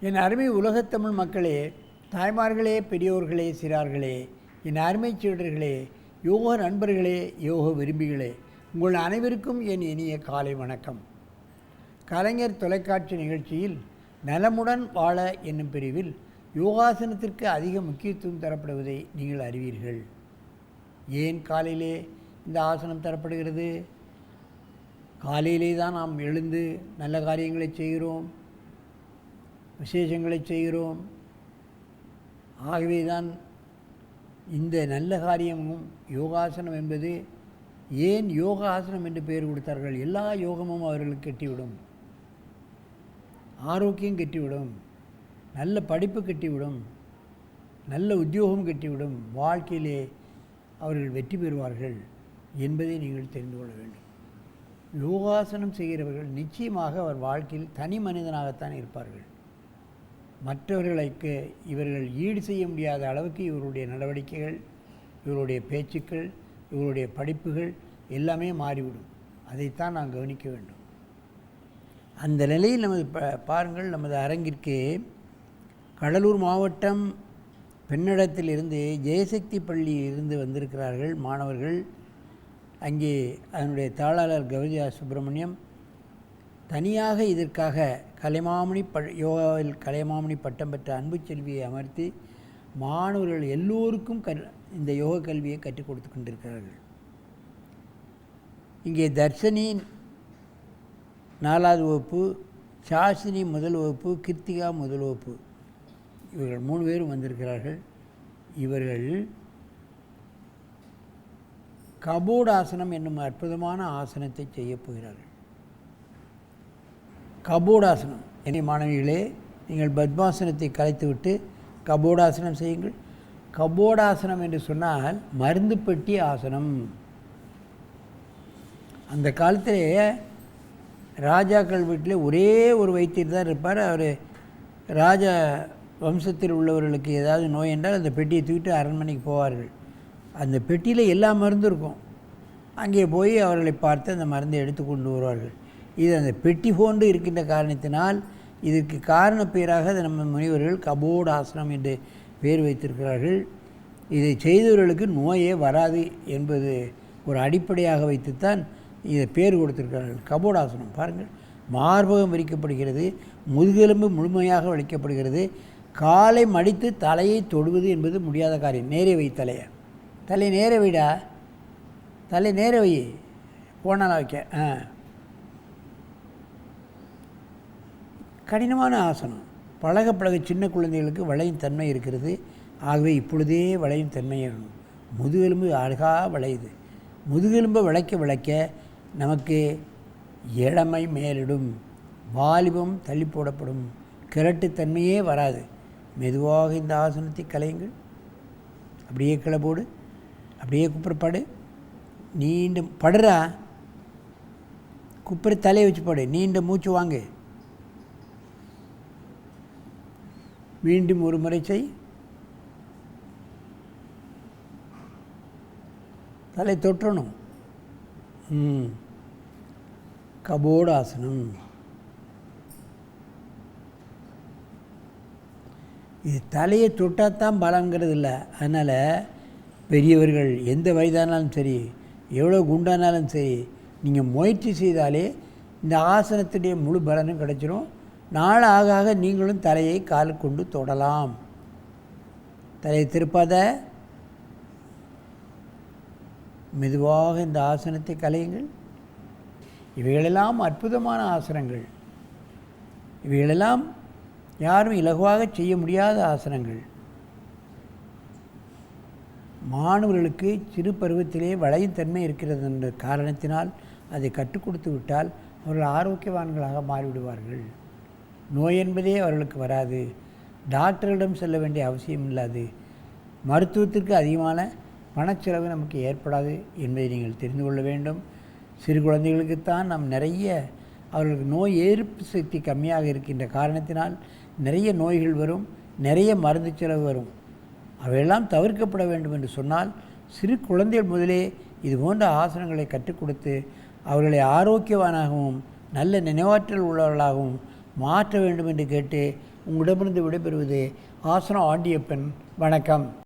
என் அருமை உலகத்தமிழ் மக்களே, தாய்மார்களே, பெரியோர்களே, சிறார்களே, என் அருமை சீடர்களே, யோக நண்பர்களே, யோக விரும்பிகளே, உங்கள் அனைவருக்கும் என் இனிய காலை வணக்கம். கலைஞர் தொலைக்காட்சி நிகழ்ச்சியில் நலமுடன் வாழ என்னும் பிரிவில் யோகாசனத்திற்கு அதிக முக்கியத்துவம் தரப்படுவதை நீங்கள் அறிவீர்கள். ஏன் காலையிலே இந்த ஆசனம் தரப்படுகிறது? காலையிலே தான் நாம் எழுந்து நல்ல காரியங்களை செய்கிறோம், விசேஷங்களை செய்கிறோம். ஆகவே தான் இந்த நல்ல காரியமும் யோகாசனம் என்பது. ஏன் யோகாசனம் என்று பெயர் கொடுத்தார்கள்? எல்லா யோகமும் அவர்களுக்கு கெட்டிவிடும், ஆரோக்கியம் கெட்டிவிடும், நல்ல படிப்பு கெட்டிவிடும், நல்ல உத்தியோகம் கெட்டிவிடும், வாழ்க்கையிலே அவர்கள் வெற்றி பெறுவார்கள் என்பதை நீங்கள் தெரிந்து கொள்ள வேண்டும். யோகாசனம் செய்கிறவர்கள் நிச்சயமாக அவர் வாழ்க்கையில் தனி மனிதனாகத்தான் இருப்பார்கள். மற்றவர்களுக்கு இவர்கள் ஈடு செய்ய முடியாத அளவுக்கு இவருடைய நடவடிக்கைகள், இவருடைய பேச்சுக்கள், இவருடைய படிப்புகள் எல்லாமே மாறிவிடும். அதைத்தான் நாம் கவனிக்க வேண்டும். அந்த நிலையில் நமது பாருங்கள், நமது அரங்கிற்கு கடலூர் மாவட்டம் பெண்ணடத்திலிருந்து ஜெயசக்தி பள்ளியிலிருந்து வந்திருக்கிறார்கள் மாணவர்கள். அங்கே அதனுடைய தாளாளர் கௌரியா சுப்பிரமணியம் தனியாக இதற்காக யோகாவில் கலைமாமணி பட்டம் பெற்ற அன்பு செல்வியை அமர்த்தி மாணவர்கள் எல்லோருக்கும் இந்த யோக கல்வியை கற்றுக் கொடுத்து கொண்டிருக்கிறார்கள். இங்கே தர்ஷினி 4வது வகுப்பு, சாஷினி 1 வகுப்பு, கிருத்திகா 1 வகுப்பு, இவர்கள் 3 பேரும் வந்திருக்கிறார்கள். இவர்கள் கபோடாசனம் என்னும் அற்புதமான ஆசனத்தை செய்ய போகிறார்கள். கபோடாசனம். என்னை மாணவிகளே, நீங்கள் பத்மாசனத்தை கலைத்துவிட்டு கபோடாசனம் செய்யுங்கள். கபோடாசனம் என்று சொன்னால் மருந்து பெட்டி ஆசனம். அந்த காலத்திலே ராஜாக்கள் வீட்டில் ஒரே ஒரு வைத்தியர் தான் இருப்பார். அவர் ராஜா வம்சத்தில் உள்ளவர்களுக்கு ஏதாவது நோய் என்றால் அந்த பெட்டியை தூக்கிட்டு அரண்மனைக்கு போவார்கள். அந்த பெட்டியில் எல்லா மருந்தும் இருக்கும். அங்கே போய் அவர்களை பார்த்து அந்த மருந்தை எடுத்து கொண்டு வருவார்கள். இது அந்த பெட்டி போன்று இருக்கின்ற காரணத்தினால் இதற்கு காரண பேராக நம்ம முனிவர்கள் கபோடாசனம் என்று பேர் வைத்திருக்கிறார்கள். இதை செய்தவர்களுக்கு நோயே வராது என்பது ஒரு அடிப்படையாக வைத்துத்தான் இதை பேர் கொடுத்திருக்கிறார்கள். கபோடாசனம் பாருங்கள், மார்பகம் விரிக்கப்படுகிறது, முதுகெலும்பு முழுமையாக வலிக்கப்படுகிறது. காலை மடித்து தலையை தொடுவது என்பது முடியாத காரியம். நேரே வை தலையை, தலை நேர வைடா, தலை நேர வை, போனால் வைக்க. கடினமான ஆசனம். பழக பழக சின்ன குழந்தைகளுக்கு வளையும் தன்மை இருக்கிறது. ஆகவே இப்பொழுதே வளையும் தன்மையாகணும். முதுகெலும்பு அழகாக வளையுது. முதுகெலும்பை விளைக்க நமக்கு இளமை மேலிடும், வாலிபம் தள்ளி போடப்படும், கிரட்டுத்தன்மையே வராது. மெதுவாக இந்த ஆசனத்தை கலையுங்கள். அப்படியே கிளப்போடு, அப்படியே குப்புறப்பாடு, நீண்ட படுறா, குப்புற தலையை வச்சு பாடு, நீண்ட மூச்சு வாங்கு. மீண்டும் ஒரு முறை செய். தலை தொற்றணும். கபோடாசனம். இது தலையை தொட்டாத்தான் பலங்கிறது இல்லை. அதனால் பெரியவர்கள் எந்த வயதானாலும் சரி, எவ்வளோ குண்டானாலும் சரி, நீங்கள் முயற்சி செய்தாலே இந்த ஆசனத்துடைய முழு பலனும் கிடைச்சிடும். நாள் ஆக ஆக நீங்களும் தலையை கால் கொண்டு தொடலாம். தலையை திருப்பாத, மெதுவாக இந்த ஆசனத்தை கலையுங்கள். இவைகளெல்லாம் அற்புதமான ஆசனங்கள். இவைகளெல்லாம் யாரும் இலகுவாக செய்ய முடியாத ஆசனங்கள். மாணவர்களுக்கு சிறு பருவத்திலே வளையும் தன்மை இருக்கிறது என்ற காரணத்தினால் அதை கற்றுக் கொடுத்து விட்டால் அவர்கள் ஆரோக்கியவான்களாக மாறிவிடுவார்கள். நோய் என்பதே அவர்களுக்கு வராது. டாக்டர்களிடம் செல்ல வேண்டிய அவசியம் இல்லாது. மருத்துவத்திற்கு அதிகமான பணச்செலவு நமக்கு ஏற்படாது என்பதை நீங்கள் தெரிந்து கொள்ள வேண்டும். சிறு குழந்தைகளுக்குத்தான் நாம் நிறைய, அவர்களுக்கு நோய் எதிர்ப்பு சக்தி கம்மியாக இருக்கின்ற காரணத்தினால் நிறைய நோய்கள் வரும், நிறைய மருந்து செலவு வரும். அவையெல்லாம் தவிர்க்கப்பட வேண்டும் என்று சொன்னால் சிறு குழந்தைகள் முதலே இது போன்ற ஆசனங்களை கற்றுக் கொடுத்து அவர்களை ஆரோக்கியவானாகவும் நல்ல நினைவாற்றல் உள்ளவர்களாகவும் மாற்ற வேண்டும் என்று கேட்டு உங்களிடமிருந்து விடைபெறுவது ஆசனம் ஆண்டியப்பன். வணக்கம்.